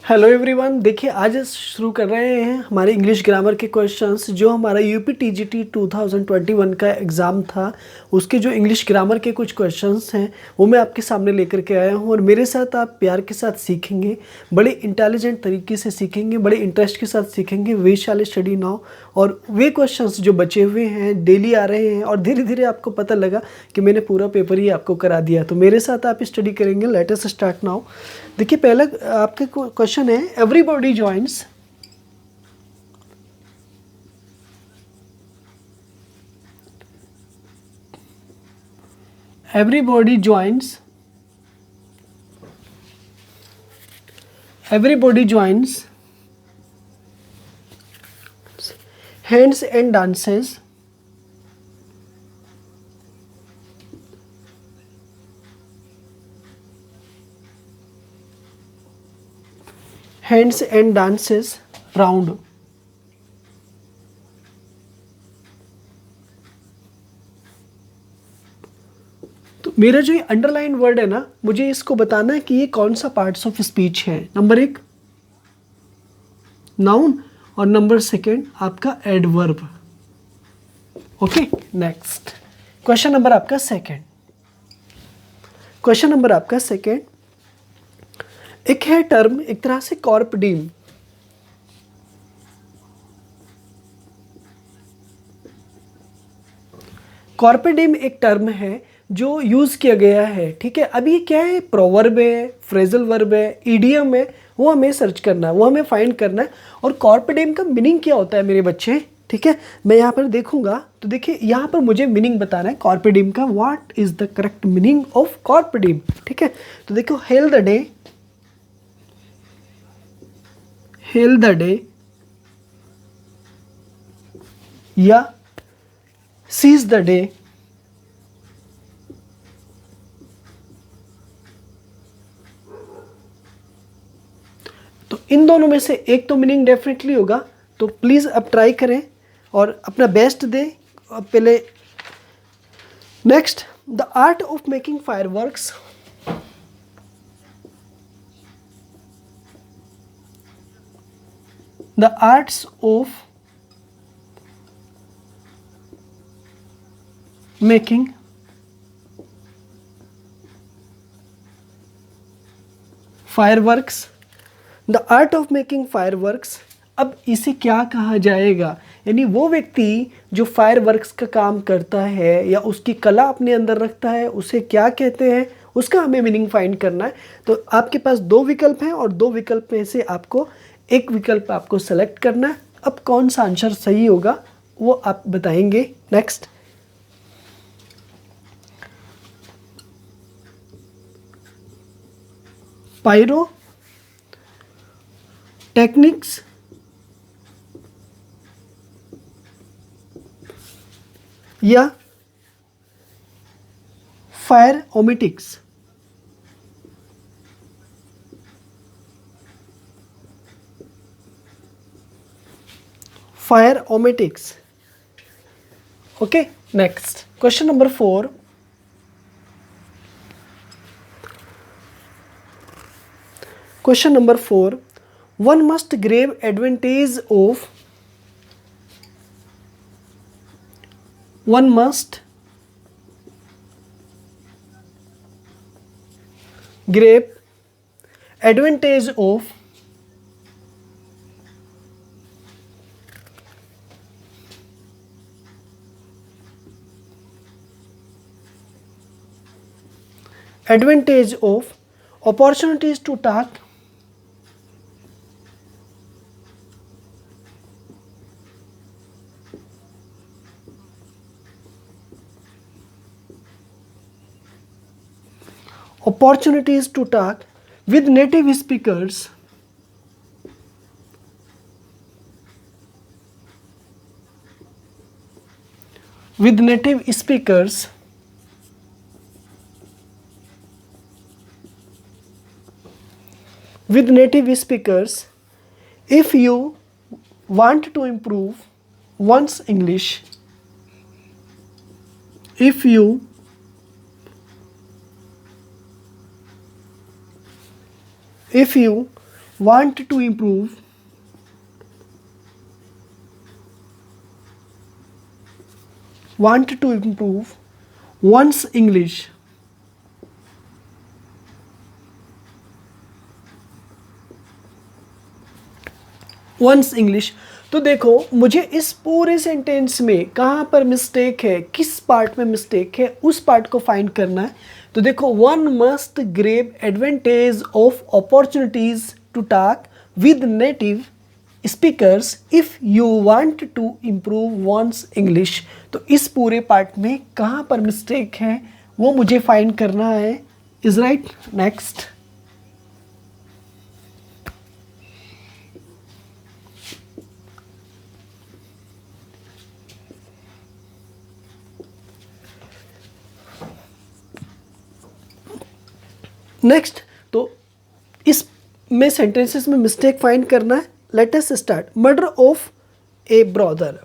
Hello everyone. देखिए आज शुरू कर रहे हैं हमारे इंग्लिश ग्रामर के क्वेश्चंस। जो हमारा यूपी टीजीटी 2021 का एग्ज़ाम था उसके जो इंग्लिश ग्रामर के कुछ क्वेश्चंस हैं वो मैं आपके सामने लेकर के आया हूं और मेरे साथ आप प्यार के साथ सीखेंगे, बड़े इंटेलिजेंट तरीके से सीखेंगे, बड़े इंटरेस्ट के साथ सीखेंगे। We shall study now. और वे क्वेश्चंस जो बचे हुए हैं डेली आ रहे हैं और धीरे धीरे आपको पता लगा कि मैंने पूरा पेपर ही आपको करा दिया, तो मेरे साथ आप स्टडी करेंगे। Late us start now. देखिए पहला आपके क्वेश्चन है, everybody joins everybody joins everybody joins hands and dances round। तो मेरा जो ये अंडरलाइन वर्ड है ना, मुझे इसको बताना है कि ये कौन सा पार्ट्स ऑफ स्पीच है। नंबर 1 नाउन और नंबर 2 आपका adverb. Okay, next question number आपका सेकंड। एक है टर्म, एक तरह से कॉर्प डीम। कॉर्पेडिम एक टर्म है जो यूज किया गया है, ठीक है। अब ये क्या है, प्रोवर्ब है, फ्रेजल वर्ब है, ईडियम है, वो हमें सर्च करना है, वो हमें फाइंड करना है। और कॉर्पेडिम का मीनिंग क्या होता है मेरे बच्चे, ठीक है। मैं यहाँ पर देखूंगा तो देखिए यहाँ पर मुझे मीनिंग बताना है कॉर्पेडिम का। What is the correct meaning of carpe diem, ठीक है। तो देखो, हेल द डे या सीज द डे। तो इन दोनों में से एक तो मीनिंग डेफिनेटली होगा, तो प्लीज अब ट्राई करें और अपना बेस्ट दें। पहले next, the art of making fireworks. The arts of making fireworks. The art of making fireworks. अब इसे क्या कहा जाएगा, यानी वो व्यक्ति जो फायरवर्क्स का काम करता है या उसकी कला अपने अंदर रखता है, उसे क्या कहते हैं, उसका हमें मीनिंग फाइंड करना है। तो आपके पास 2 विकल्प हैं और 2 विकल्प में से आपको एक विकल्प आपको सेलेक्ट करना है। अब कौन सा आंसर सही होगा वो आप बताएंगे। नेक्स्ट, पायरो टेक्निक्स या फायर ओमेटिक्स। फायर ओमेटिक्स। Okay, next question number 4। Question number 4, one must grab advantage of one must grab advantage of opportunities to talk with native speakers with native speakers if you want to improve one's English, if you want to improve one's English. One's English. तो देखो मुझे इस पूरे sentence में कहाँ पर mistake है, किस पार्ट में मिस्टेक है, उस पार्ट को फाइंड करना है। तो देखो, one must grab advantage of opportunities to talk with native speakers if you want to improve one's English. तो इस पूरे पार्ट में कहाँ पर मिस्टेक है वो मुझे फाइंड करना है। Is right. नेक्स्ट, नेक्स्ट, तो इस में सेंटेंसेस में मिस्टेक फाइंड करना है। Let us start. Murder of a brother,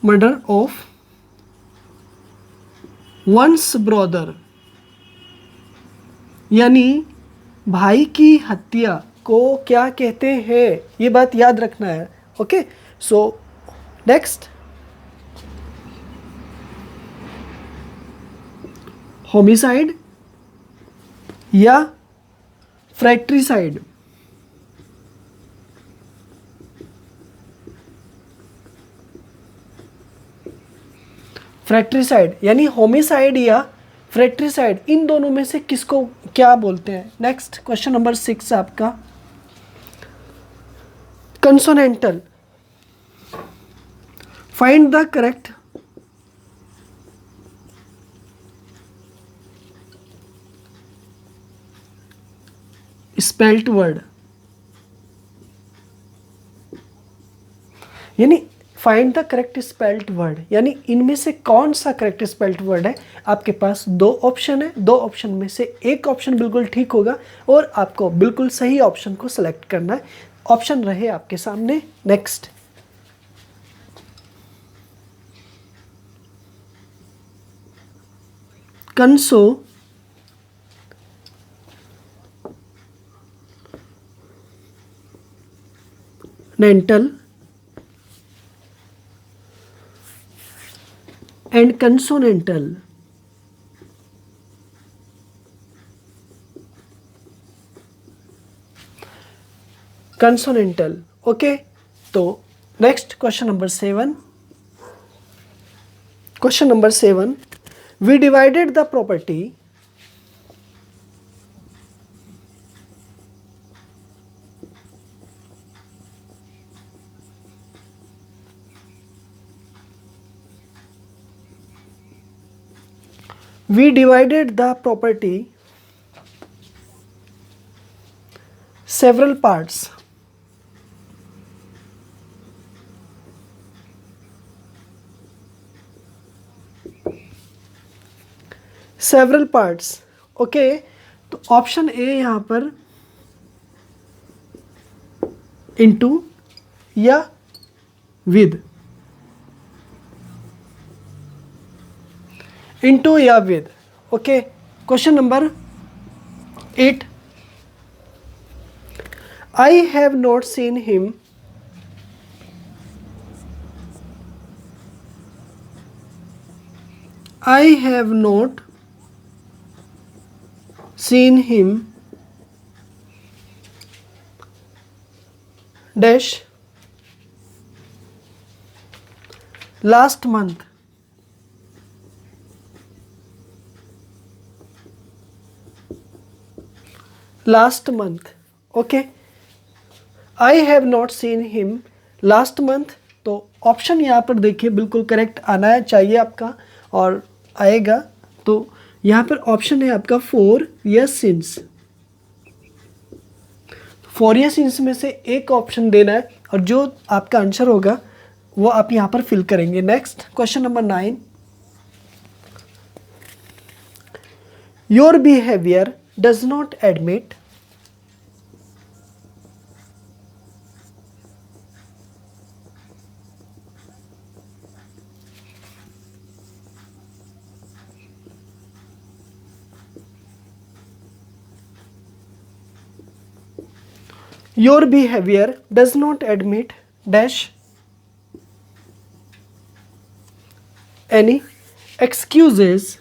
murder of one's brother, यानी भाई की हत्या को क्या कहते हैं, ये बात याद रखना है। ओके, सो नेक्स्ट, होमिसाइड या फ्रैट्रिसाइड। फ्रैट्रिसाइड यानी होमिसाइड या फ्रैट्रिसाइड, इन दोनों में से किसको क्या बोलते हैं। नेक्स्ट, क्वेश्चन नंबर 6 आपका, consonantal. Find the correct spelt word, यानी find the correct spelt word, यानी इनमें से कौन सा करेक्ट स्पेल्ट वर्ड है। आपके पास दो ऑप्शन है, दो ऑप्शन में से एक ऑप्शन बिल्कुल ठीक होगा और आपको बिल्कुल सही ऑप्शन को सेलेक्ट करना है। ऑप्शन रहे आपके सामने। Next, consonantal and consonantal। consonantal, okay. तो next, question number 7। Question number 7, we divided the property several parts। Several parts, okay. तो ऑप्शन ए यहां पर इनटू या विद, इनटू या with, okay. Question number 8, I have not seen him I have not seen him dash last month। Last month, okay. I have not seen him last month. तो option यहाँ पर देखिए बिल्कुल correct आना चाहिए आपका और आएगा। तो यहाँ पर ऑप्शन है आपका 4 या सिंस। 4 या सिंस में से एक ऑप्शन देना है और जो आपका आंसर होगा वो आप यहाँ पर फिल करेंगे। Next, question number 9, your behaviour does not admit your behaviour does not admit dash any excuses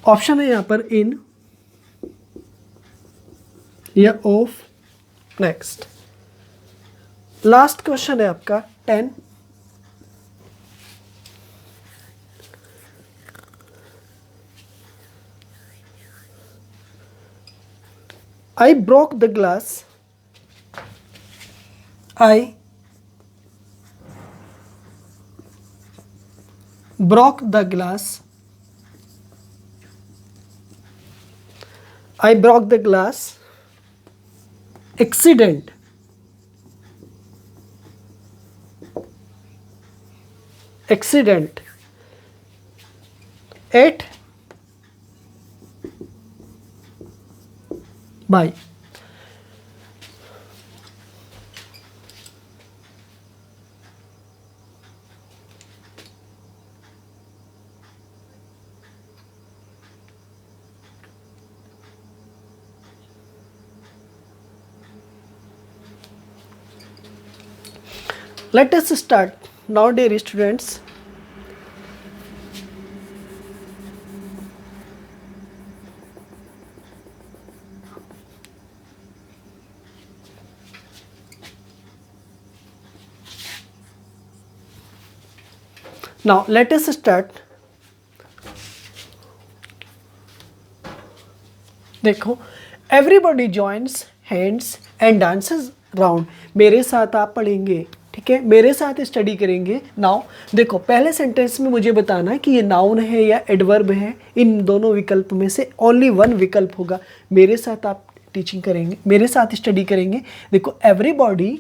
option है यहां पर इन या ऑफ। नेक्स्ट लास्ट क्वेश्चन है आपका 10। I broke the glass. I broke the glass. I broke the glass. Accident. Accident. At by. Let us start now, dear students. Now let us start. देखो, everybody joins hands and dances round. मेरे साथ आप पढ़ेंगे, ठीक है, मेरे साथ study करेंगे। नाउ देखो, पहले सेंटेंस में मुझे बताना कि ये नाउन है या एडवर्ब है। इन दोनों विकल्प में से ओनली वन विकल्प होगा। मेरे साथ आप टीचिंग करेंगे, मेरे साथ स्टडी करेंगे। देखो, everybody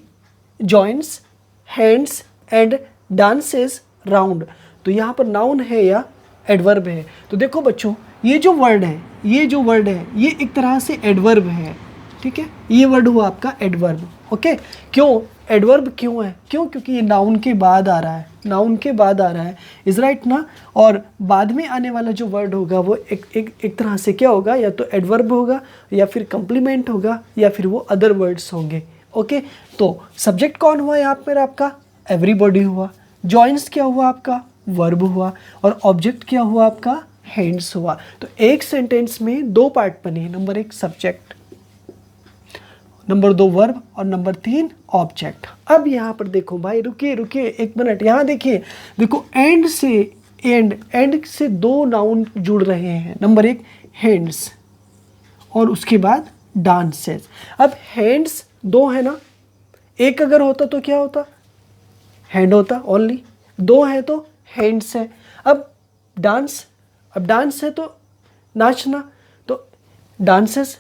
joins hands and dances round, तो यहाँ पर नाउन है या एडवर्ब है। तो देखो बच्चों, ये जो वर्ड है ये एक तरह से एडवर्ब है, ठीक है, ये वर्ड हुआ आपका एडवर्ब। ओके, क्यों एडवर्ब क्यों है? क्योंकि ये नाउन के बाद आ रहा है, इज राइट ना। और बाद में आने वाला जो वर्ड होगा वो एक तरह से क्या होगा, या तो एडवर्ब होगा या फिर कंप्लीमेंट होगा या फिर वो अदर वर्ड्स होंगे। ओके, तो सब्जेक्ट कौन हुआ यहाँ पर आपका? एवरीबॉडी हुआ। जॉइंस क्या हुआ आपका? वर्ब हुआ। और ऑब्जेक्ट क्या हुआ आपका? हैंड्स हुआ। तो एक सेंटेंस में दो पार्ट बने, नंबर 1 सब्जेक्ट, नंबर 2 वर्ब और नंबर 3 ऑब्जेक्ट। अब यहाँ पर देखो भाई, रुकिए 1 मिनट, यहाँ देखिए, देखो एंड से 2 नाउन जुड़ रहे हैं। नंबर 1 हैंड्स और उसके बाद डांसेस। अब हैंड्स 2 है ना, एक अगर होता तो क्या होता? हैंड होता ओनली। 2 है तो हैंड्स है। अब डांस है तो नाचना, तो डांसेस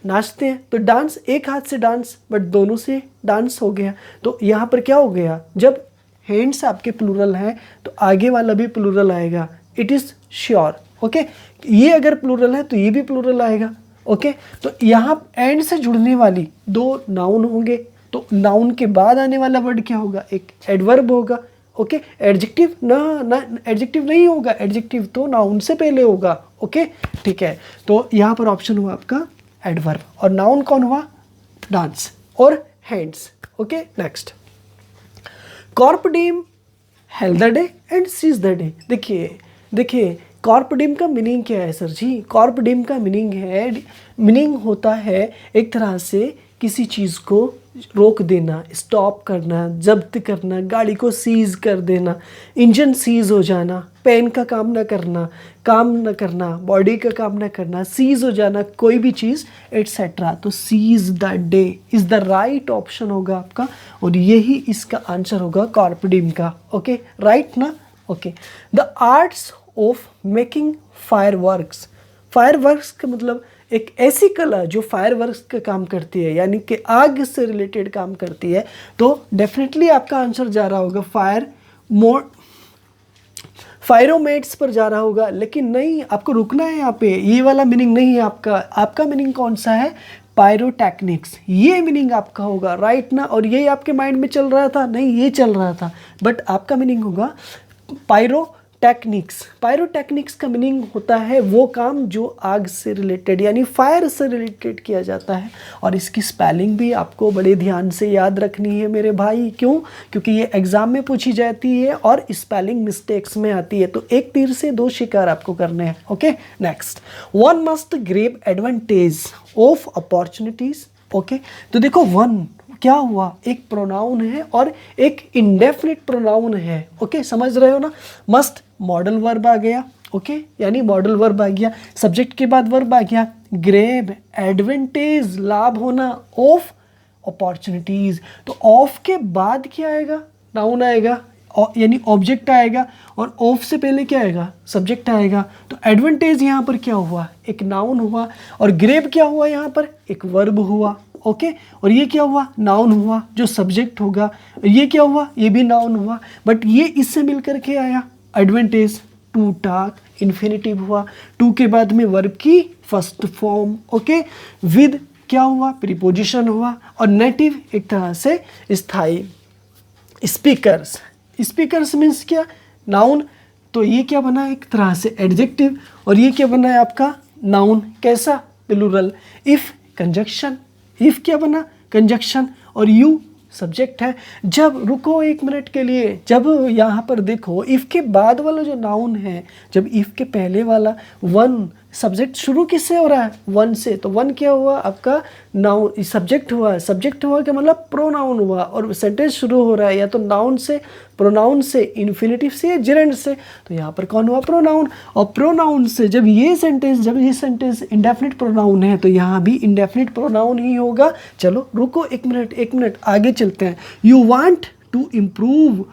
नाचते हैं, तो डांस एक हाथ से डांस, बट दोनों से डांस हो गया। तो यहाँ पर क्या हो गया, जब हैंड्स आपके प्लूरल हैं तो आगे वाला भी प्लूरल आएगा, इट इज़ श्योर। ओके, ये अगर प्लूरल है तो ये भी प्लूरल आएगा। ओके, तो यहाँ एंड से जुड़ने वाली 2 नाउन होंगे, तो नाउन के बाद आने वाला वर्ड क्या होगा? एक एडवर्ब होगा। ओके, एडजेक्टिव ना एडजेक्टिव नहीं होगा, एडजेक्टिव तो नाउन से पहले होगा। ओके, ठीक है, तो यहाँ पर ऑप्शन हुआ आपका एडवर्ब। और नाउन कौन हुआ? डांस और hands. Okay, next, carpe diem held the day and seize the day. देखिए कॉर्प डीम का मीनिंग क्या है सर जी? कॉर्प डीम का मीनिंग होता है एक तरह से किसी चीज़ को रोक देना, स्टॉप करना, जब्त करना, गाड़ी को सीज कर देना, इंजन सीज हो जाना, पेन का काम न करना, बॉडी का काम न करना, सीज हो जाना कोई भी चीज़, एटसेट्रा। तो seize the day is the right option होगा आपका, और यही इसका आंसर होगा कॉर्प डीम का। ओके, राइट ना। Okay, the arts of making fireworks का मतलब एक ऐसी कला जो फायरवर्क्स का काम करती है, यानी कि आग से रिलेटेड काम करती है। तो डेफिनेटली आपका आंसर जा रहा होगा फायरोमेट्स पर जा रहा होगा, लेकिन नहीं, आपको रुकना है यहाँ पे, ये वाला मीनिंग नहीं है आपका मीनिंग कौन सा है? पायरोटेक्निक्स, ये मीनिंग आपका होगा, राइट ना। और ये आपके माइंड में चल रहा था? नहीं, ये चल रहा था, बट आपका मीनिंग होगा पायरोटेक्निक्स का मीनिंग होता है वो काम जो आग से रिलेटेड यानी फायर से रिलेटेड किया जाता है। और इसकी स्पेलिंग भी आपको बड़े ध्यान से याद रखनी है मेरे भाई। क्यों? क्योंकि ये एग्जाम में पूछी जाती है और स्पेलिंग मिस्टेक्स में आती है, तो एक तीर से दो शिकार आपको करने हैं। Okay, next, one must grab advantage of opportunities. Okay, तो देखो वन क्या हुआ, एक प्रोनाउन है और एक इंडेफिनिट प्रोनाउन है। ओके, समझ रहे हो ना। मस्ट मॉडल वर्ब आ गया। ओके, यानी मॉडल वर्ब आ गया, सब्जेक्ट के बाद वर्ब आ गया। ग्रेब एडवांटेज लाभ होना, ऑफ अपॉर्चुनिटीज, तो ऑफ के बाद क्या आएगा, नाउन आएगा यानी ऑब्जेक्ट आएगा, और ऑफ से पहले क्या आएगा, सब्जेक्ट आएगा। तो एडवांटेज यहाँ पर क्या हुआ, एक नाउन हुआ, और ग्रेब क्या हुआ यहाँ पर, एक वर्ब हुआ। ओके, और ये क्या हुआ, नाउन हुआ जो सब्जेक्ट होगा। ये क्या हुआ, ये भी नाउन हुआ, बट ये इससे मिलकर के आया एडवांटेज। टू टाक इन्फिनिटिव हुआ, टू के बाद में वर्ब की फर्स्ट फॉर्म। ओके, विद क्या हुआ, प्रीपोजिशन हुआ, और नेटिव एक तरह से स्थायी। स्पीकर्स मीन्स क्या, नाउन, तो ये क्या बना एक तरह से एडजेक्टिव, और ये क्या बना है आपका नाउन, कैसा, प्लूरल। इफ कंजक्शन, इफ क्या बना, कंजक्शन, और यू सब्जेक्ट है। जब रुको एक मिनट के लिए, जब यहाँ पर देखो इफ के बाद वाला जो नाउन है, जब इफ के पहले वाला वन, सब्जेक्ट शुरू किससे हो रहा है, वन से, तो वन क्या हुआ आपका नाउन, सब्जेक्ट हुआ। सब्जेक्ट हुआ क्या मतलब प्रोनाउन हुआ, और सेंटेंस शुरू हो रहा है या तो नाउन से, प्रोनाउन से, इन्फिनिटिव से या जेरेंड से, तो यहाँ पर कौन हुआ, प्रोनाउन। और प्रोनाउन से जब ये सेंटेंस इंडेफिनिट प्रोनाउन है तो यहाँ भी इंडेफिनिट प्रोनाउन ही होगा। चलो रुको एक मिनट आगे चलते हैं। You want to improve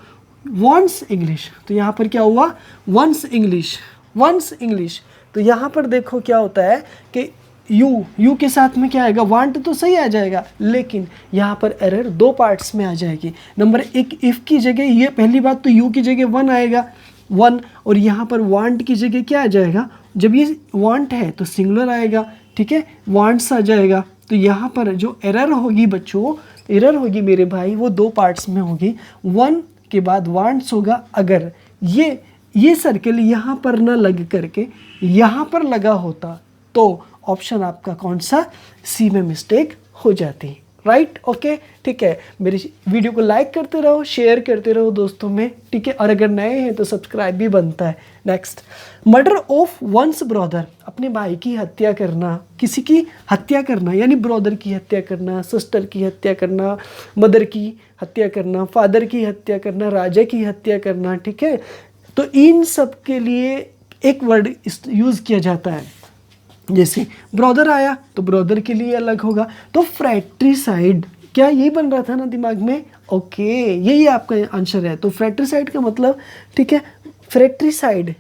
one's English, तो यहाँ पर क्या हुआ, वंस इंग्लिश। तो यहाँ पर देखो क्या होता है कि यू के साथ में क्या आएगा, वांट तो सही आ जाएगा, लेकिन यहाँ पर एरर दो पार्ट्स में आ जाएगी। नंबर एक, इफ़ की जगह ये पहली बात तो यू की जगह वन आएगा, वन, और यहाँ पर वांट की जगह क्या आ जाएगा, जब ये वांट है तो सिंगुलर आएगा, ठीक है, वांट्स आ जाएगा। तो यहाँ पर जो एरर होगी बच्चों, एरर होगी मेरे भाई, वो दो पार्ट्स में होगी। वन के बाद वांट्स होगा, अगर ये सर्कल यहाँ पर ना लग करके यहाँ पर लगा होता तो ऑप्शन आपका कौन सा, सी में मिस्टेक हो जाती, राइट। ओके, ठीक है, मेरी वीडियो को लाइक करते रहो, शेयर करते रहो दोस्तों में, ठीक है, और अगर नए हैं तो सब्सक्राइब भी बनता है। Next, murder of one's brother, अपने भाई की हत्या करना, किसी की हत्या करना, यानी ब्रदर की हत्या करना, सिस्टर की हत्या करना, मदर की हत्या करना, फादर की हत्या करना, राजा की हत्या करना, ठीक है। तो इन सब के लिए एक वर्ड यूज़ किया जाता है, जैसे ब्रदर आया तो ब्रदर के लिए अलग होगा। तो फ्रैट्रिसाइड, क्या यही बन रहा था ना दिमाग में, ओके, यही आपका आंसर है। तो फ्रैट्रिसाइड का मतलब, ठीक है, फ्रैट्रिसाइड,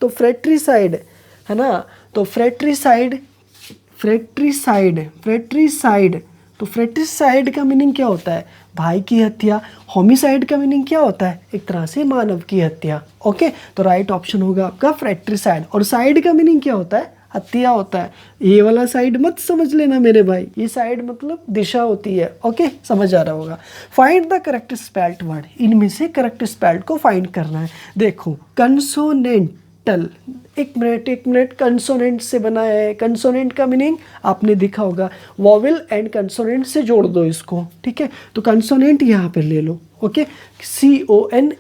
तो फ्रैट्रिसाइड है ना, तो फ्रैट्रिसाइड, तो फ्रैट्रिसाइड का मीनिंग क्या होता है, भाई की हत्या। होमिसाइड का मीनिंग क्या होता है, एक तरह से मानव की हत्या। ओके, तो राइट ऑप्शन होगा आपका फ्रैट्रिसाइड। और साइड का मीनिंग क्या होता है, हत्या होता है। ये वाला साइड मत समझ लेना मेरे भाई, ये साइड मतलब दिशा होती है। ओके, समझ आ रहा होगा। Find the correct spelled word, इनमें से करेक्ट स्पेल्ड को फाइंड करना है। देखो कंसोनेंटल, एक मिनट, कंसोनेंट से बना है। कंसोनेंट का मीनिंग आपने देखा होगा, वॉवेल एंड कंसोनेंट से जोड़ दो इसको, ठीक है। तो कंसोनेंट यहाँ पे ले लो, ओके, CONSONANT,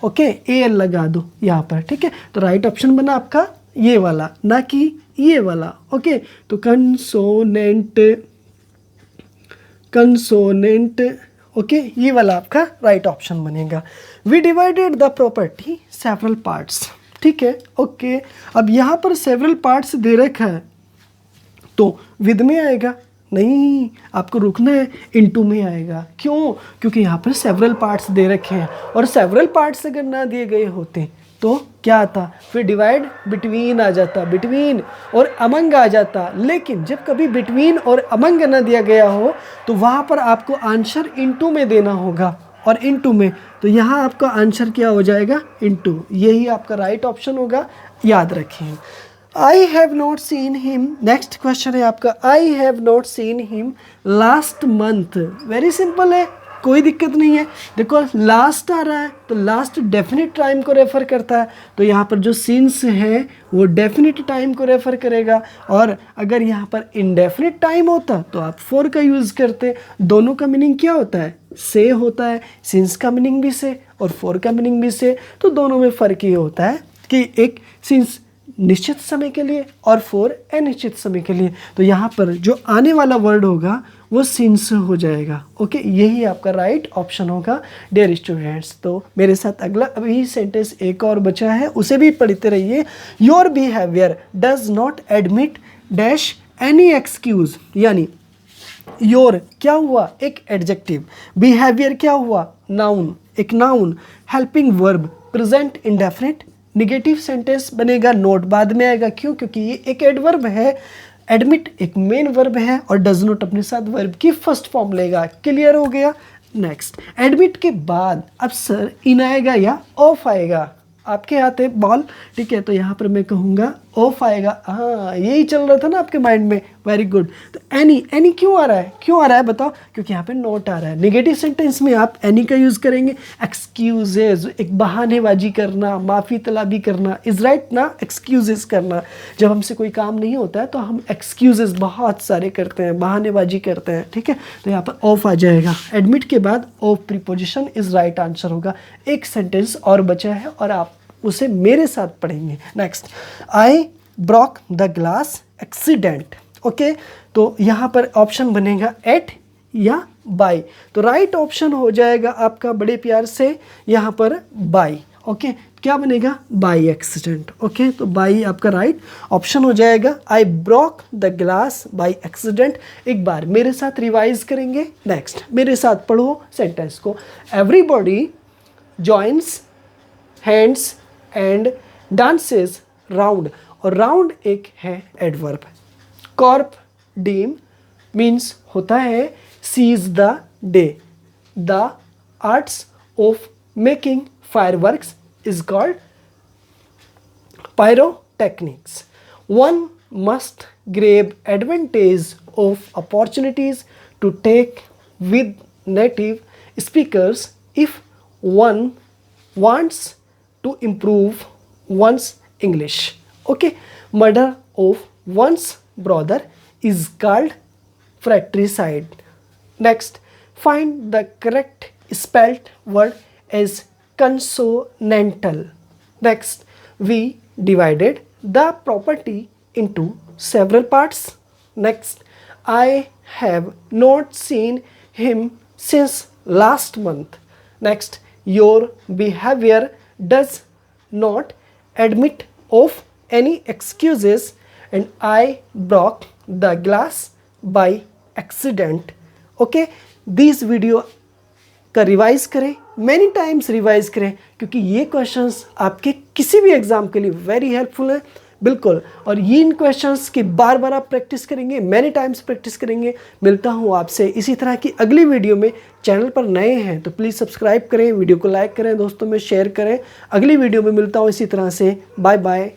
ओके, AL लगा दो यहाँ पर, ठीक है। तो राइट ऑप्शन बना आपका ये वाला, ना कि ये वाला। ओके, तो कंसोनेंट, ओके, ये वाला आपका राइट ऑप्शन बनेगा। We divided the property several parts, ठीक है। ओके, अब यहाँ पर सेवरल पार्ट्स दे रखा है तो विद में आएगा, नहीं, आपको रुकना है, इनटू में आएगा। क्यों? क्योंकि यहाँ पर सेवरल पार्ट्स दे रखे हैं, और सेवरल पार्ट्स अगर ना दिए गए होते तो क्या आता, फिर डिवाइड बिटवीन आ जाता, बिटवीन और अमंग आ जाता। लेकिन जब कभी बिटवीन और अमंग ना दिया गया हो तो वहाँ पर आपको आंसर इनटू में देना होगा, और इनटू में, तो यहाँ आपका आंसर क्या हो जाएगा, इनटू। यही आपका राइट ऑप्शन होगा, याद रखें। आई have not seen him, next question है आपका, आई have not seen him last month. Very simple है, कोई दिक्कत नहीं है। देखो लास्ट आ रहा है तो लास्ट डेफिनेट टाइम को रेफ़र करता है, तो यहाँ पर जो सिंस है वो डेफिनेट टाइम को रेफ़र करेगा। और अगर यहाँ पर इनडेफिनेट टाइम होता तो आप फॉर का यूज़ करते। दोनों का मीनिंग क्या होता है? से होता है। सिंस का मीनिंग भी से और फॉर का मीनिंग भी से, तो दोनों में फ़र्क ये होता है कि एक सिंस निश्चित समय के लिए और फॉर अनिश्चित समय के लिए। तो यहाँ पर जो आने वाला वर्ड होगा वो सिंस हो जाएगा। ओके, यही आपका राइट ऑप्शन होगा डियर स्टूडेंट्स। तो मेरे साथ अगला अभी सेंटेंस एक और बचा है, उसे भी पढ़ते रहिए। Your behaviour does not admit dash any excuse, यानी योर क्या हुआ? एक एडजेक्टिव। बिहेवियर क्या हुआ? नाउन, एक noun. Helping verb present indefinite. Negative sentence बनेगा नोट बाद में आएगा, क्यों? क्योंकि ये एक एडवर्ब है। एडमिट एक मेन वर्ब है और डज नॉट अपने साथ वर्ब की फर्स्ट फॉर्म लेगा। क्लियर हो गया? नेक्स्ट, एडमिट के बाद अब सर इन आएगा या ऑफ आएगा? आपके हाथ है बॉल, ठीक है, तो यहाँ पर मैं कहूँगा ऑफ आएगा। हाँ, यही चल रहा था ना आपके माइंड में, वेरी गुड। तो एनी, एनी क्यों आ रहा है? क्यों आ रहा है बताओ? क्योंकि यहाँ पे नोट आ रहा है। नेगेटिव सेंटेंस में आप एनी का यूज़ करेंगे। एक्सक्यूजेज, एक बहानेबाजी करना, माफ़ी तलाबी करना, इज राइट ना? एक्सक्यूजेज करना, जब हमसे कोई काम नहीं होता है तो हम एक्सक्यूजेज बहुत सारे करते हैं, बहानेबाजी करते हैं, ठीक है। तो यहाँ पर ऑफ आ जाएगा। एडमिट के बाद of preposition is right answer होगा। एक सेंटेंस और बचा है और आप उसे मेरे साथ पढ़ेंगे। Next, I broke the glass accident. Okay, तो यहाँ पर ऑप्शन बनेगा एट या बाय। तो राइट ऑप्शन हो जाएगा आपका बड़े प्यार से यहाँ पर बाय। ओके, क्या बनेगा? By accident. ओके, तो बाय आपका राइट ऑप्शन हो जाएगा। I broke the glass by accident. एक बार मेरे साथ रिवाइज करेंगे। नेक्स्ट, मेरे साथ पढ़ो सेंटेंस को। Everybody joins hands and dances round, और राउंड एक है एडवर्ब। कॉर्प डीम मीन्स होता है seize the day. The arts of making fireworks is called pyrotechnics. One must grab advantage of opportunities to take with native speakers if one wants to improve one's English. Okay, murder of one's brother is called fratricide. Next, find the correct spelt word as consonantal. Next, we divided the property into several parts. Next, I have not seen him since last month. Next, your behavior does not admit of any excuses and I broke the glass by accident. Okay, this video का revise करें, many times revise करें, क्योंकि ये questions आपके किसी भी exam के लिए वेरी हेल्पफुल है, बिल्कुल। और ये इन क्वेश्चंस की बार बार आप प्रैक्टिस करेंगे, मैनी टाइम्स प्रैक्टिस करेंगे। मिलता हूँ आपसे इसी तरह की अगली वीडियो में। चैनल पर नए हैं तो प्लीज़ सब्सक्राइब करें, वीडियो को लाइक करें, दोस्तों में शेयर करें। अगली वीडियो में मिलता हूँ इसी तरह से। Bye bye.